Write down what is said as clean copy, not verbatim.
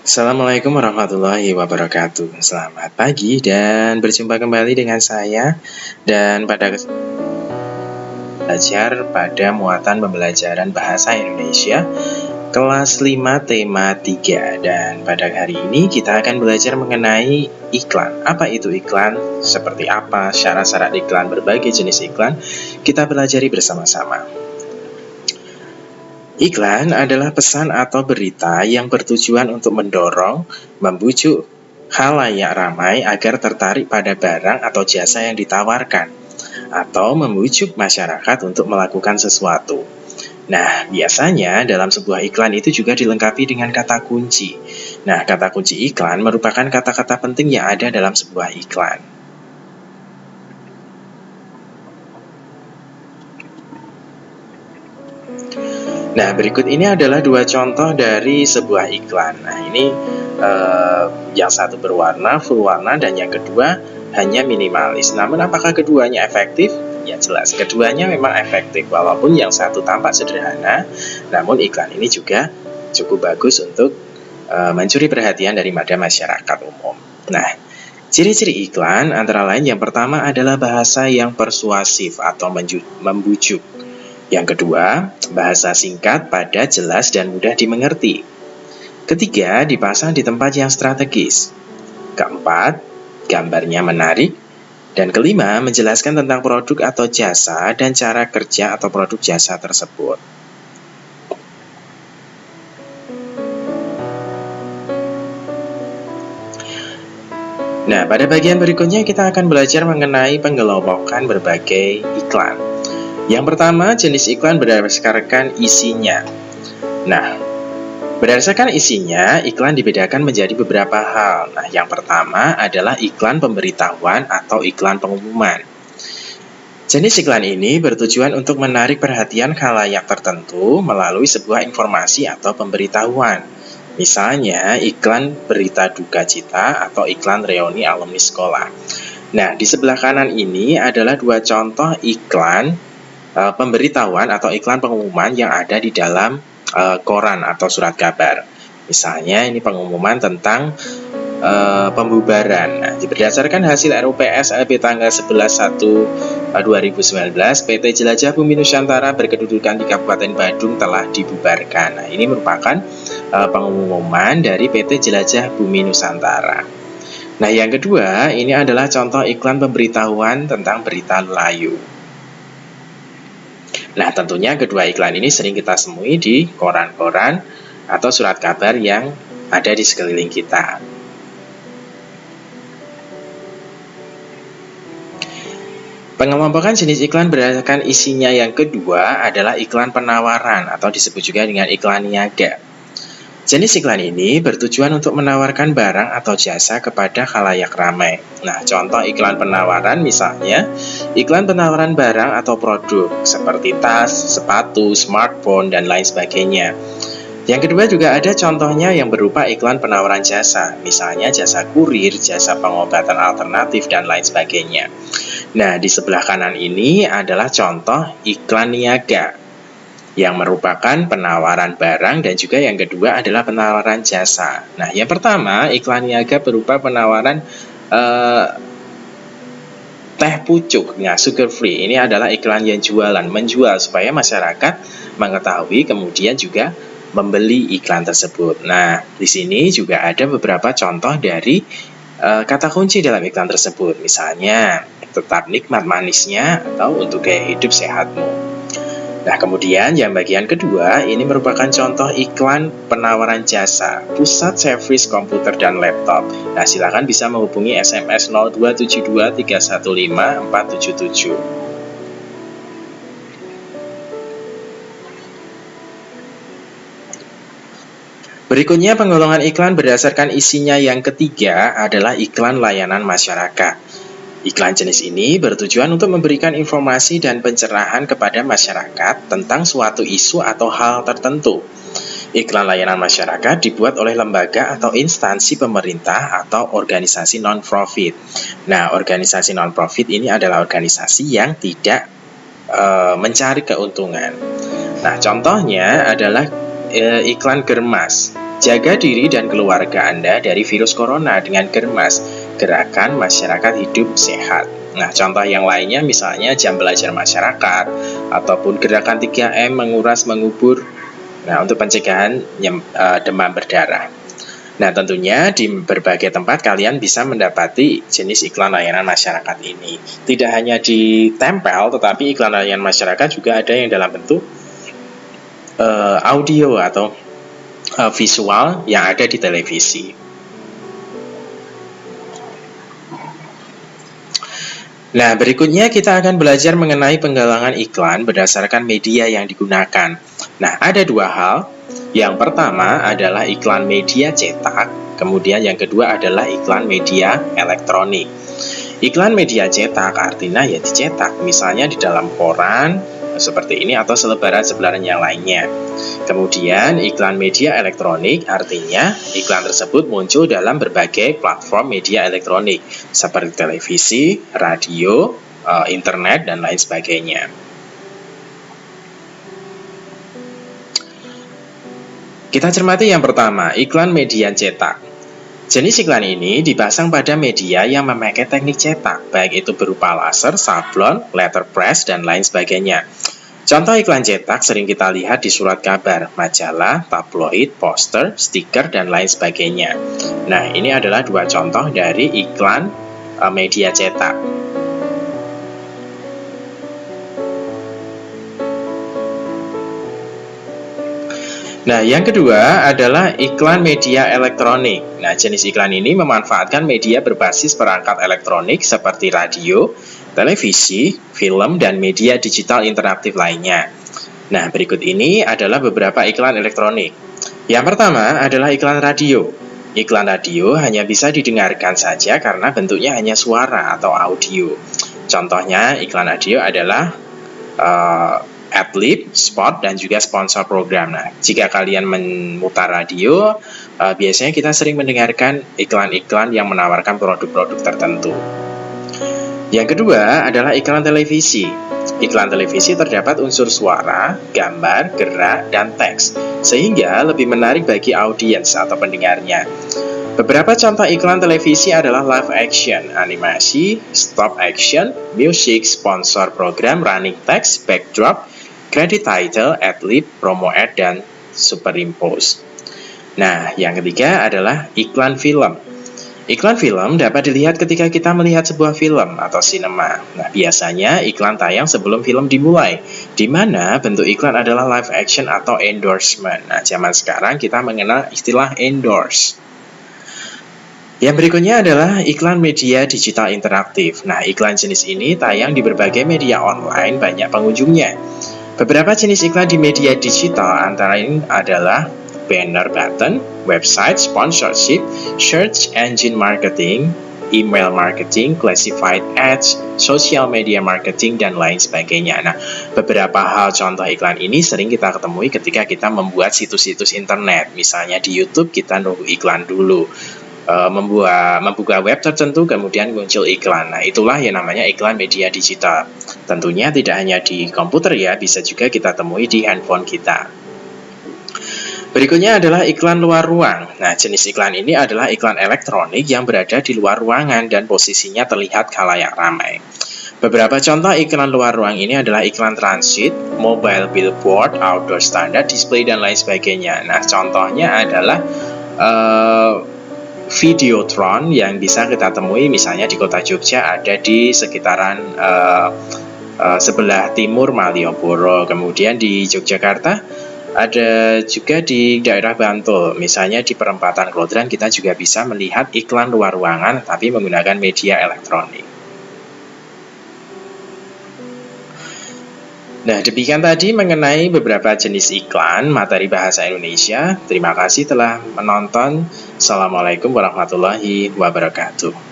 Assalamualaikum warahmatullahi wabarakatuh. Selamat pagi dan berjumpa kembali dengan saya. Dan pada belajar pada muatan pembelajaran bahasa Indonesia kelas 5 tema 3. Dan pada hari ini kita akan belajar mengenai iklan. Apa itu iklan? Seperti apa syarat-syarat iklan, berbagai jenis iklan, kita pelajari bersama-sama. Iklan adalah pesan atau berita yang bertujuan untuk mendorong, membujuk khalayak ramai agar tertarik pada barang atau jasa yang ditawarkan, atau membujuk masyarakat untuk melakukan sesuatu. Nah, biasanya dalam sebuah iklan itu juga dilengkapi dengan kata kunci. Nah, kata kunci iklan merupakan kata-kata penting yang ada dalam sebuah iklan. Nah, berikut ini adalah dua contoh dari sebuah iklan. Nah, ini yang satu berwarna, full warna, dan yang kedua hanya minimalis. Namun apakah keduanya efektif? Ya jelas, keduanya memang efektif. Walaupun yang satu tampak sederhana, namun iklan ini juga cukup bagus untuk mencuri perhatian daripada masyarakat umum. Nah, ciri-ciri iklan antara lain yang pertama adalah bahasa yang persuasif atau membujuk. Yang kedua, bahasa singkat, padat, jelas, dan mudah dimengerti. Ketiga, dipasang di tempat yang strategis. Keempat, gambarnya menarik. Dan kelima, menjelaskan tentang produk atau jasa dan cara kerja atau produk jasa tersebut. Nah, pada bagian berikutnya kita akan belajar mengenai penggelombokan berbagai iklan. Yang pertama, jenis iklan berdasarkan isinya. Nah, berdasarkan isinya, iklan dibedakan menjadi beberapa hal. Nah, yang pertama adalah iklan pemberitahuan atau iklan pengumuman. Jenis iklan ini bertujuan untuk menarik perhatian khalayak tertentu melalui sebuah informasi atau pemberitahuan. Misalnya, iklan berita duka cita atau iklan reuni alumni sekolah. Nah, di sebelah kanan ini adalah dua contoh iklan pemberitahuan atau iklan pengumuman yang ada di dalam koran atau surat kabar. Misalnya ini pengumuman tentang pembubaran. Nah, berdasarkan hasil RUPS LB tanggal 11/1/2019, PT Jelajah Bumi Nusantara berkedudukan di Kabupaten Badung telah dibubarkan. Nah, ini merupakan pengumuman dari PT Jelajah Bumi Nusantara. Nah, yang kedua, ini adalah contoh iklan pemberitahuan tentang berita layu. Nah, tentunya kedua iklan ini sering kita temui di koran-koran atau surat kabar yang ada di sekeliling kita. Pengelompokan jenis iklan berdasarkan isinya yang kedua adalah iklan penawaran atau disebut juga dengan iklan niaga. Jenis iklan ini bertujuan untuk menawarkan barang atau jasa kepada khalayak ramai. Nah, contoh iklan penawaran misalnya, iklan penawaran barang atau produk seperti tas, sepatu, smartphone, dan lain sebagainya. Yang kedua juga ada contohnya yang berupa iklan penawaran jasa, misalnya jasa kurir, jasa pengobatan alternatif, dan lain sebagainya. Nah, di sebelah kanan ini adalah contoh iklan niaga, yang merupakan penawaran barang, dan juga yang kedua adalah penawaran jasa. Nah, yang pertama iklan niaga berupa penawaran teh pucuk, nah sugar free. Ini adalah iklan yang menjual supaya masyarakat mengetahui kemudian juga membeli iklan tersebut. Nah, di sini juga ada beberapa contoh dari kata kunci dalam iklan tersebut. Misalnya, tetap nikmat manisnya atau untuk gaya hidup sehatmu. Nah, kemudian yang bagian kedua ini merupakan contoh iklan penawaran jasa, pusat servis komputer dan laptop. Nah, silakan bisa menghubungi SMS 0272 315 477. Berikutnya penggolongan iklan berdasarkan isinya yang ketiga adalah iklan layanan masyarakat. Iklan jenis ini bertujuan untuk memberikan informasi dan pencerahan kepada masyarakat tentang suatu isu atau hal tertentu. Iklan layanan masyarakat dibuat oleh lembaga atau instansi pemerintah atau organisasi non-profit. Nah, organisasi non-profit ini adalah organisasi yang tidak mencari keuntungan. Nah, contohnya adalah iklan Germas. Jaga diri dan keluarga Anda dari virus corona dengan Germas, Gerakan Masyarakat Hidup Sehat. Nah, contoh yang lainnya misalnya jam belajar masyarakat, ataupun gerakan 3M menguras mengubur, nah untuk pencegahan demam berdarah. Nah, tentunya di berbagai tempat kalian bisa mendapati jenis iklan layanan masyarakat ini. Tidak hanya ditempel, tetapi iklan layanan masyarakat juga ada yang dalam bentuk audio atau visual yang ada di televisi. Nah, berikutnya kita akan belajar mengenai penggalangan iklan berdasarkan media yang digunakan. Nah, ada dua hal. Yang pertama adalah iklan media cetak, kemudian yang kedua adalah iklan media elektronik. Iklan media cetak artinya ya dicetak, misalnya di dalam koran seperti ini atau selebaran-selebaran yang lainnya. Kemudian iklan media elektronik artinya iklan tersebut muncul dalam berbagai platform media elektronik seperti televisi, radio, internet, dan lain sebagainya. Kita cermati yang pertama, iklan media cetak. Jenis iklan ini dipasang pada media yang memakai teknik cetak, baik itu berupa laser, sablon, letterpress, dan lain sebagainya. Contoh iklan cetak sering kita lihat di surat kabar, majalah, tabloid, poster, stiker, dan lain sebagainya. Nah, ini adalah dua contoh dari iklan media cetak. Nah, yang kedua adalah iklan media elektronik. Nah, jenis iklan ini memanfaatkan media berbasis perangkat elektronik seperti radio, televisi, film, dan media digital interaktif lainnya. Nah, berikut ini adalah beberapa iklan elektronik. Yang pertama adalah iklan radio. Iklan radio hanya bisa didengarkan saja karena bentuknya hanya suara atau audio. Contohnya iklan radio adalah adlib, spot, dan juga sponsor program. Nah, jika kalian memutar radio, biasanya kita sering mendengarkan iklan-iklan yang menawarkan produk-produk tertentu. Yang kedua adalah iklan televisi. Iklan televisi terdapat unsur suara, gambar, gerak, dan teks, sehingga lebih menarik bagi audiens atau pendengarnya. Beberapa contoh iklan televisi adalah live action, animasi, stop action, music, sponsor program, running text, backdrop, credit title, adlib, promo ad, dan superimpose. Nah, yang ketiga adalah iklan film. Iklan film dapat dilihat ketika kita melihat sebuah film atau sinema. Nah, biasanya iklan tayang sebelum film dimulai, di mana bentuk iklan adalah live action atau endorsement. Nah, zaman sekarang kita mengenal istilah endorse. Yang berikutnya adalah iklan media digital interaktif. Nah, iklan jenis ini tayang di berbagai media online, banyak pengunjungnya. Beberapa jenis iklan di media digital antara lain adalah banner button, website, sponsorship, search engine marketing, email marketing, classified ads, social media marketing, dan lain sebagainya. Nah, beberapa hal contoh iklan ini sering kita ketemui ketika kita membuat situs-situs internet. Misalnya di YouTube kita nunggu iklan dulu. Membuka web tertentu kemudian muncul iklan. Nah, itulah yang namanya iklan media digital. Tentunya tidak hanya di komputer ya, bisa juga kita temui di handphone kita. Berikutnya adalah iklan luar ruang. Nah, jenis iklan ini adalah iklan elektronik yang berada di luar ruangan dan posisinya terlihat khalayak ramai. Beberapa contoh iklan luar ruang ini adalah iklan transit, mobile billboard, outdoor standard display, dan lain sebagainya. Nah, contohnya adalah Videotron yang bisa kita temui misalnya di kota Jogja, ada di sekitaran sebelah timur Malioboro. Kemudian di Yogyakarta ada juga di daerah Bantul, misalnya di perempatan Klodran kita juga bisa melihat iklan luar ruangan tapi menggunakan media elektronik. Nah, demikian tadi mengenai beberapa jenis iklan materi bahasa Indonesia. Terima kasih telah menonton. Assalamualaikum warahmatullahi wabarakatuh.